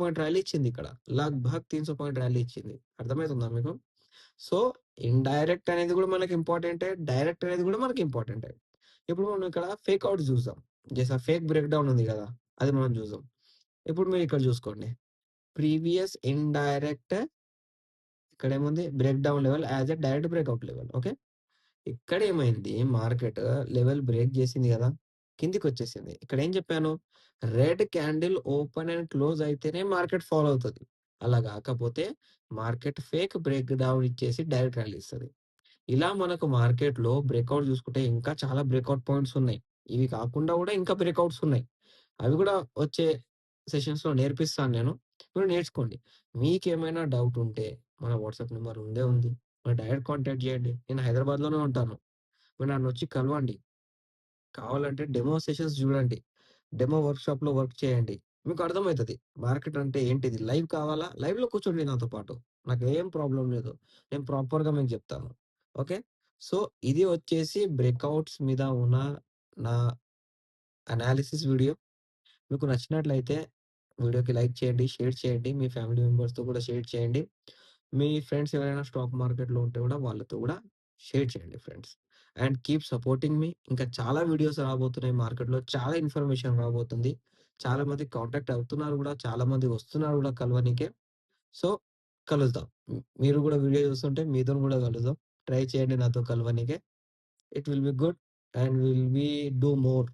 Point rally ఇచ్చిందిక్కడ. లగ్‌భగ్ 300 point rally ఇచ్చింది. అర్థమైతుందా మీకు? సో, ఇండైరెక్ట్ అనేది గూడా మనకి ఇంపార్టెంటే. డైరెక్ట్ అనేది గూడా మనకి ఇంపార్టెంటే. ఇప్పుడు మనం ఇక్కడ ఫేక్ ఔట్స్ చూద్దాం. జస్ట్ ఆ ఫేక్ బ్రేక్ డౌన్ ఉంది గదా! అది మనం చూద్దాం. ఇప్పుడు మీరిక్కడ చూసుకోండి. ప్రీవియస్ ఇండైరెక్ట్ ఇక్కడేముంది break down level as a direct breakout level. Okay. ఇక్కడేమైంది మార్కెట్ లెవెల్ బ్రేక్ జేసింది గదా! కిందికొచ్చేసింది. ఇక్కడేం జెప్పాను? Red candle open and close అయితేనే మార్కెట్ ఫాలో అవుతది. అలా గాకపోతే మార్కెట్ ఫేక్ బ్రేక్ డౌన్ ఇచ్చేసి డైరెక్ట్ ర్యాలీ ఇస్తది. ఇలా మనకు మార్కెట్‌లో బ్రేకౌట్ జూసుకుంటే ఇంకా చాలా బ్రేకౌట్ పాయింట్స్ ఉన్నాయి. ఇవి కాకుండా గూడా ఇంకా బ్రేకౌట్స్ ఉన్నాయి. అవి గూడా వచ్చే సెషన్స్‌లో నేర్పిస్తాను నేను. మీరు నేర్చుకోండి. మీకేమైనా డౌట్ ఉంటే మన వాట్సాప్ నంబర్ ఉందే ఉంది. మరి డైరెక్ట్ కాంటాక్ట్ జేయండి. నేను హైదరాబాద్‌లోనే ఉంటాను. మీరు నన్నొచ్చి కలవండి. కావాలంటే డెమో సెషన్స్ జూడండి. డెమో వర్క్‌షాప్‌లో వర్క్ చేయండి. మీకు అర్థమైతది. మార్కెట్ అంటే ఏంటిది? లైవ్ కావాలా? లైవ్‌లో కూర్చోండి నాతో పాటు. నాకేం ప్రాబ్లమ్ లేదు. నేను ప్రాపర్‌గా మీకు జెప్తాను. ఓకే. సో, ఇది వచ్చేసి బ్రేకౌట్స్ మీద ఉన్న నా అనాలిసిస్ వీడియో. మీకు నచ్చినట్లయితే వీడియోకి లైక్ చేయండి, షేర్ చేయండి. మీ ఫ్యామిలీ మెంబర్స్‌తో కూడా షేర్ చేయండి. మీ ఫ్రెండ్స్ ఎవరైనా స్టాక్ మార్కెట్‌లో ఉంటే గూడా వాళ్ళతో గూడా షేర్ చేయండి ఫ్రెండ్స్. అండ్ కీప్ సపోర్టింగ్ మీ. ఇంకా చాలా వీడియోస్ రాబోతున్నాయి మార్కెట్‌లో. చాలా ఇన్ఫర్మేషన్ రాబోతుంది. చాలామంది కాంటాక్ట్ అవుతున్నారు గూడా. చాలామంది వస్తున్నారు గూడా కలవనీకే. సో, కలుద్దాం. మీరు గూడా వీడియో చూస్తుంటే మీతోని గూడా కలుద్దాం. ట్రై చేయండి నాతో కలవనీకే. It will be good and will be do more.